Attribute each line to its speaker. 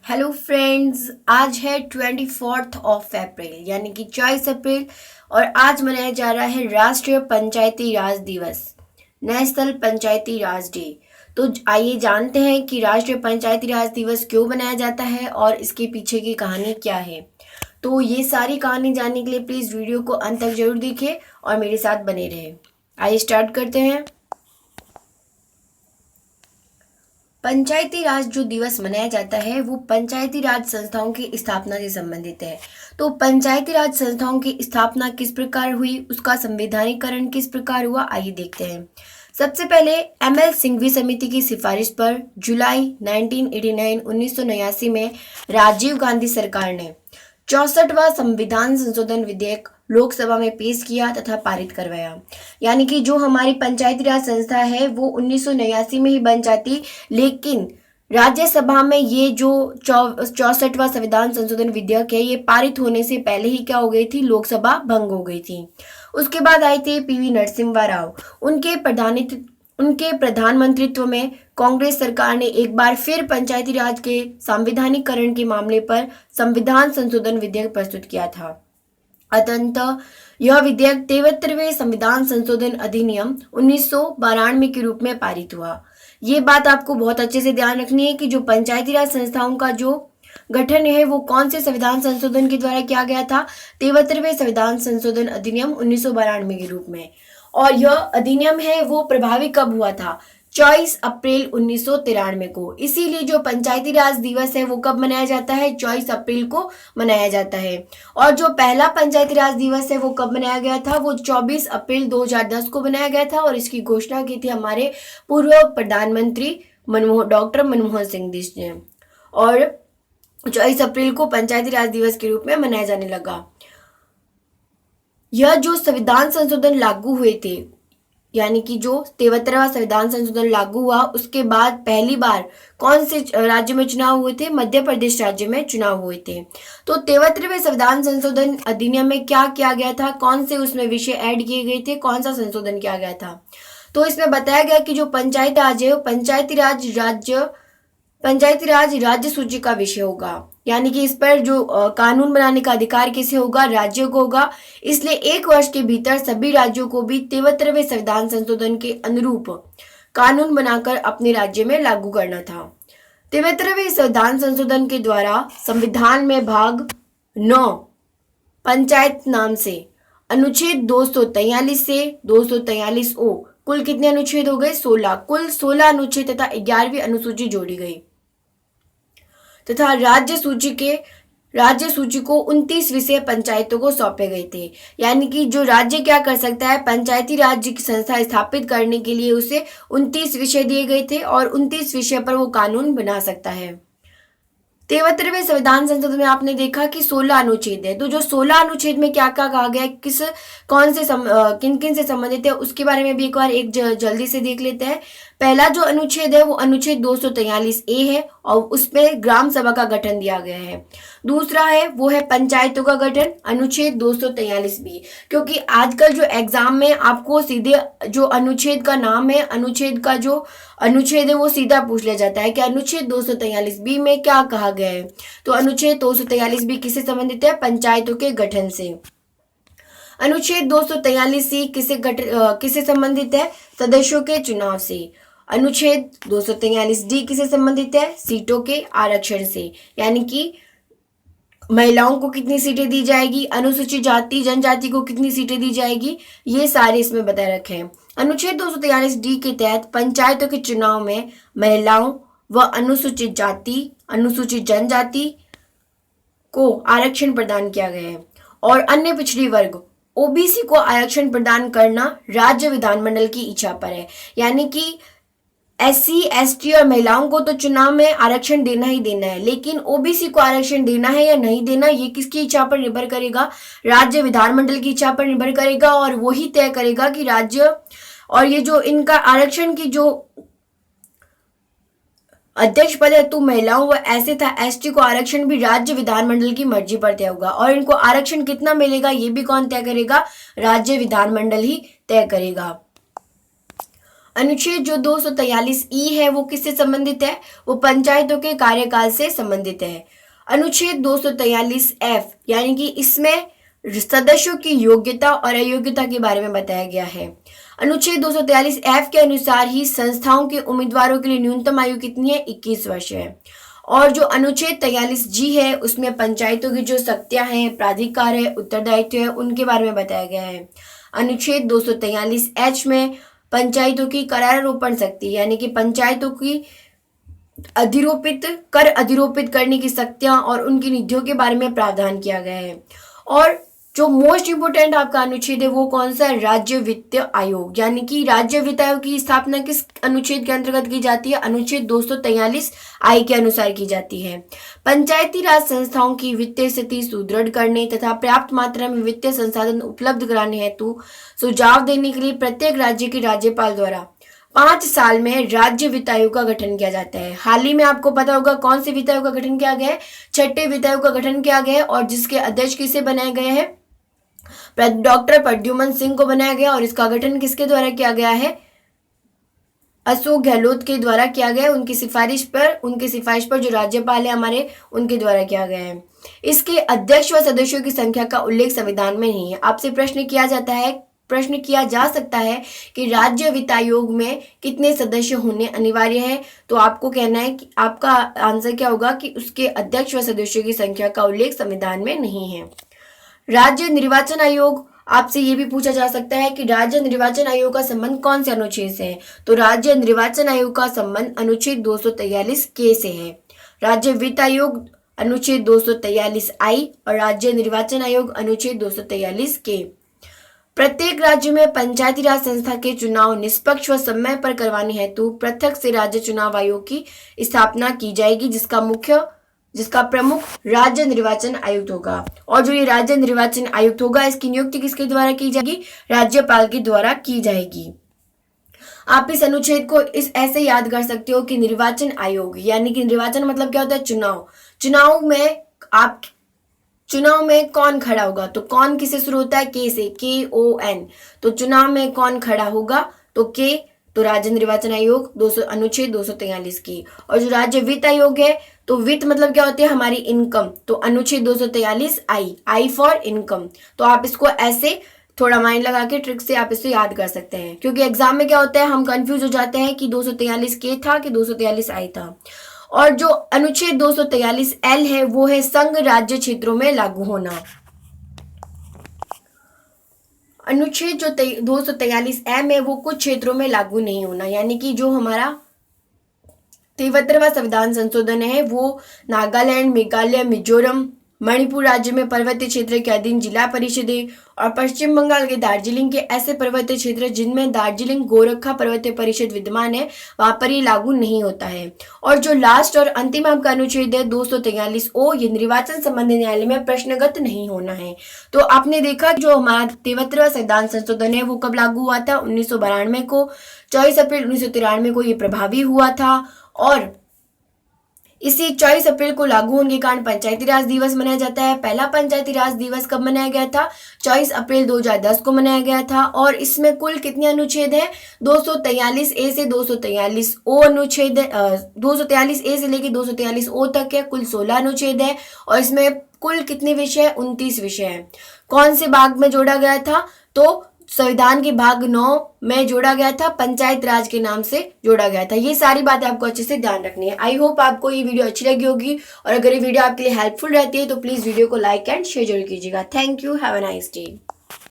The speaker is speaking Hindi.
Speaker 1: हेलो फ्रेंड्स, आज है 24 अप्रैल यानी कि 24 अप्रैल और आज मनाया जा रहा है राष्ट्रीय पंचायती राज दिवस, नेशनल पंचायती राज डे। तो आइए जानते हैं कि राष्ट्रीय पंचायती राज दिवस क्यों मनाया जाता है और इसके पीछे की कहानी क्या है। तो ये सारी कहानी जानने के लिए प्लीज़ वीडियो को अंत तक जरूर देखिए और मेरे साथ बने रहे। आइए स्टार्ट करते हैं। पंचायती राज जो दिवस मनाया जाता है वो पंचायती राज संस्थाओं की स्थापना से संबंधित है। तो पंचायती राज संस्थाओं की स्थापना किस प्रकार हुई, उसका संवैधानिकरण किस प्रकार हुआ, आइए देखते हैं। सबसे पहले एमएल सिंघवी समिति की सिफारिश पर जुलाई 1989 में राजीव गांधी सरकार ने 64वां संविधान संशोधन विधेयक लोकसभा में पेश किया तथा पारित करवाया। यानी कि जो हमारी पंचायती राज संस्था है वो 1989 में ही बन जाती, लेकिन राज्यसभा में ये जो 64वां संविधान संशोधन विधेयक है ये पारित होने से पहले ही क्या हो गई थी, लोकसभा भंग हो गई थी। उसके बाद आए थे पीवी नरसिम्हा राव। उनके प्रधानमंत्रित्व में कांग्रेस सरकार ने एक बार फिर पंचायती राज के संवैधानिकरण के मामले पर संविधान संशोधन विधेयक प्रस्तुत किया था। अतः यह विधेयक 73वें संविधान संशोधन अधिनियम 1992 के रूप में पारित हुआ। ये बात आपको बहुत अच्छे से ध्यान रखनी है कि जो पंचायती राज संस्थाओं का जो गठन है वो कौन से संविधान संशोधन के द्वारा किया गया था, 73वें संविधान संशोधन अधिनियम 1992 के रूप में। और यह अधिनियम है वो प्रभावी कब हुआ था, 24 अप्रैल 1993 को। इसीलिए जो पंचायती राज दिवस है वो कब मनाया जाता है, 24 अप्रैल को मनाया जाता है। और जो पहला पंचायती राज दिवस है वो कब मनाया गया था, वो 24 अप्रैल 2010 को बनाया गया था और इसकी घोषणा की थी हमारे पूर्व प्रधानमंत्री डॉक्टर मनमोहन सिंह जी ने। और 24 अप्रैल को पंचायती राज दिवस के रूप में मनाया जाने लगा। यह जो संविधान संशोधन लागू हुए थे, यानी कि जो 73वां संविधान संशोधन लागू हुआ उसके बाद पहली बार कौन से राज्य में चुनाव हुए थे, मध्य प्रदेश राज्य में चुनाव हुए थे। तो 73वें संविधान संशोधन अधिनियम में क्या किया गया था, कौन से उसमें विषय ऐड किए गए थे, कौन सा संशोधन किया गया था। तो इसमें बताया गया कि जो पंचायती राज है वो पंचायती राज राज्य सूची का विषय होगा, यानी कि इस पर जो कानून बनाने का अधिकार किसे होगा, राज्यों को होगा। इसलिए एक वर्ष के भीतर सभी राज्यों को भी 73वें संविधान संशोधन के अनुरूप कानून बनाकर अपने राज्य में लागू करना था। 73वें संविधान संशोधन के द्वारा संविधान में भाग 9 पंचायत नाम से अनुच्छेद 243 से 243 ओ कुल कितने अनुच्छेद हो गए, 16। कुल 16 अनुच्छेद तथा 11वीं अनुसूची जोड़ी गई तथा राज्य सूची को 29 विषय पंचायतों को सौंपे गए थे। यानी कि जो राज्य क्या कर सकता है, पंचायती राज्य की संस्था स्थापित करने के लिए उसे 29 विषय दिए गए थे और 29 विषय पर वो कानून बना सकता है। 73वें संविधान संशोधन में आपने देखा कि 16 अनुच्छेद है। तो जो 16 अनुच्छेद में क्या क्या कहा गया, किन किन से संबंधित है, उसके बारे में भी एक बार जल्दी से देख लेते हैं। पहला जो अनुच्छेद है वो अनुच्छेद 243 ए है और उसमें ग्राम सभा का गठन दिया गया है। दूसरा है वो है पंचायतों का गठन, अनुच्छेद 243 बी। क्योंकि आजकल जो एग्जाम में आपको सीधे जो अनुच्छेद का नाम है, अनुच्छेद का जो अनुच्छेद है वो सीधा पूछ लिया जाता है कि अनुच्छेद 243 बी में क्या कहा गया है। तो अनुच्छेद 243 बी किससे संबंधित है, पंचायतों के गठन से। अनुच्छेद 243 सी किससे संबंधित है, सदस्यों के चुनाव से। अनुच्छेद 243 डी किससे संबंधित है, सीटों के आरक्षण से, यानी कि महिलाओं को कितनी सीटें दी जाएगी, अनुसूचित जाति जनजाति को कितनी सीटें दी जाएगी, ये सारे इसमें बताए रखे हैं। अनुच्छेद 243 डी के तहत पंचायतों के चुनाव में महिलाओं व अनुसूचित जाति अनुसूचित जनजाति को आरक्षण प्रदान किया गया है और अन्य पिछड़ी वर्ग ओबीसी को आरक्षण प्रदान करना राज्य विधानमंडल की इच्छा पर है। यानी कि एससी एसटी और महिलाओं को तो चुनाव में आरक्षण देना ही देना है, लेकिन ओबीसी को आरक्षण देना है या नहीं देना ये किसकी इच्छा पर निर्भर करेगा, राज्य विधानमंडल की इच्छा पर निर्भर करेगा और वो ही तय करेगा कि राज्य और ये जो इनका आरक्षण की जो अध्यक्ष पद है तो महिलाओं व ऐसे था एसटी को आरक्षण भी राज्य विधानमंडल की मर्जी पर तय होगा और इनको आरक्षण कितना मिलेगा ये भी कौन तय करेगा, राज्य विधानमंडल ही तय करेगा। अनुच्छेद जो 243 है वो किससे संबंधित है? वो पंचायतों के कार्यकाल से संबंधित है। अनुच्छेद 243 F यानी कि इसमें सदस्यों की योग्यता और अयोग्यता के बारे में बताया गया है। अनुच्छेद 243 F के अनुसार ही संस्थाओं के उम्मीदवारों के लिए न्यूनतम आयु कितनी है? 21 वर्ष है। और जो अनुच्छेद 43 G है उसमें पंचायतों की जो शक्तियां हैं, प्राधिकार है, उत्तरदायित्व है, उनके बारे में बताया गया है। अनुच्छेद 243 H में पंचायतों की करारोपण शक्ति यानी कि पंचायतों की अधिरोपित करने की शक्तियां और उनकी निधियों के बारे में प्रावधान किया गया है। और जो मोस्ट इंपोर्टेंट आपका अनुच्छेद है वो कौन सा है? राज्य वित्त आयोग यानी कि राज्य वित्त आयोग की स्थापना किस अनुच्छेद के अंतर्गत की जाती है? अनुच्छेद 243 I के अनुसार की जाती है। पंचायती राज संस्थाओं की वित्तीय स्थिति सुदृढ़ करने तथा पर्याप्त मात्रा में वित्तीय संसाधन उपलब्ध कराने हेतु सुझाव देने के लिए प्रत्येक राज्य के राज्यपाल द्वारा 5 साल में राज्य वित्त आयोग का गठन किया जाता है। हाल ही में आपको पता होगा कौन से वित्त आयोग का गठन किया गया है? 6ठे वित्त आयोग का गठन किया गया है और जिसके अध्यक्ष किसे बनाए गए हैं? डॉक्टर प्रद्युमन सिंह को बनाया गया। और इसका गठन किसके द्वारा किया गया है? अशोक गहलोत के द्वारा किया गया। उनकी सिफारिश पर जो राज्यपाल है हमारे, उनके द्वारा किया गया है। इसके अध्यक्ष व सदस्यों की संख्या का उल्लेख संविधान में नहीं है। आपसे प्रश्न किया जा सकता है कि राज्य वित्त आयोग में कितने सदस्य होने अनिवार्य है? तो आपको कहना है कि आपका आंसर क्या होगा कि उसके अध्यक्ष व सदस्यों की संख्या का उल्लेख संविधान में नहीं है। राज्य निर्वाचन आयोग, आपसे ये भी पूछा जा सकता है कि राज्य निर्वाचन आयोग का संबंध कौन से अनुच्छेद से है? तो राज्य निर्वाचन आयोग का संबंध अनुच्छेद 243 के से है। राज्य वित्त आयोग अनुच्छेद 243 I और राज्य निर्वाचन आयोग अनुच्छेद 243 के। प्रत्येक राज्य में पंचायती राज संस्था के चुनाव निष्पक्ष व समय पर करवाने हेतु पृथक से राज्य चुनाव आयोग की स्थापना की जाएगी, जिसका प्रमुख राज्य निर्वाचन आयुक्त होगा। और जो ये राज्य निर्वाचन आयुक्त होगा इसकी नियुक्ति किसके द्वारा की जाएगी? राज्यपाल के द्वारा की जाएगी। आप इस अनुच्छेद को ऐसे याद कर सकते हो कि निर्वाचन आयोग यानी कि निर्वाचन मतलब क्या होता है? चुनाव में कौन खड़ा होगा? तो कौन किसे शुरू होता है? के से, KON। तो चुनाव में कौन खड़ा होगा? तो के, तो राज्य निर्वाचन आयोग अनुच्छेद 243 की। और जो राज्य वित्त आयोग है, तो वित्त मतलब क्या होती है? हमारी इनकम। तो अनुच्छेद 243 I फॉर इनकम। तो आप इसको ऐसे थोड़ा माइंड लगा के ट्रिक से आप इसे याद कर सकते हैं, क्योंकि एग्जाम में क्या होता है हम कंफ्यूज हो जाते हैं कि 243 के था कि 243 I था। और जो अनुच्छेद 243 L है वो है संघ राज्य क्षेत्रों में लागू होना। अनुच्छेद जो 243 M है वो कुछ क्षेत्रों में लागू नहीं होना, यानी कि जो हमारा 73वां संविधान संशोधन है वो नागालैंड, मेघालय, मिजोरम, मणिपुर राज्य में पर्वतीय क्षेत्र के अधीन जिला परिषदें और पश्चिम बंगाल के दार्जिलिंग के ऐसे पर्वतीय क्षेत्र जिनमें दार्जिलिंग गोरखा पर्वतीय परिषद विद्यमान है वहां पर ये लागू नहीं होता है। और जो लास्ट और अंतिम आपका अनुच्छेद है 243 O, ये निर्वाचन संबंधी न्यायालय में प्रश्नगत नहीं होना है। तो आपने देखा जो हमारा 73वां संविधान संशोधन है वो कब लागू हुआ था? 1992 को। 24 अप्रैल 1993 को ये प्रभावी हुआ था। और इसी 24 अप्रैल को लागू होने के कारण पंचायती राज दिवस मनाया जाता है। पहला पंचायती राज दिवस कब मनाया गया था? 24 अप्रैल 2010 को मनाया गया था। और इसमें कुल कितने अनुच्छेद हैं? 243 A से 243 O अनुच्छेद है। 243 A से लेकर 243 O तक है, कुल 16 अनुच्छेद है। और इसमें कुल कितने विषय? 29 विषय हैं। कौन से भाग में जोड़ा गया था? तो संविधान के भाग 9 में जोड़ा गया था, पंचायत राज के नाम से जोड़ा गया था। ये सारी बातें आपको अच्छे से ध्यान रखनी है। आई होप आपको ये वीडियो अच्छी लगी होगी, और अगर ये वीडियो आपके लिए हेल्पफुल रहती है तो प्लीज वीडियो को लाइक एंड शेयर जरूर कीजिएगा। Thank you, have a nice day.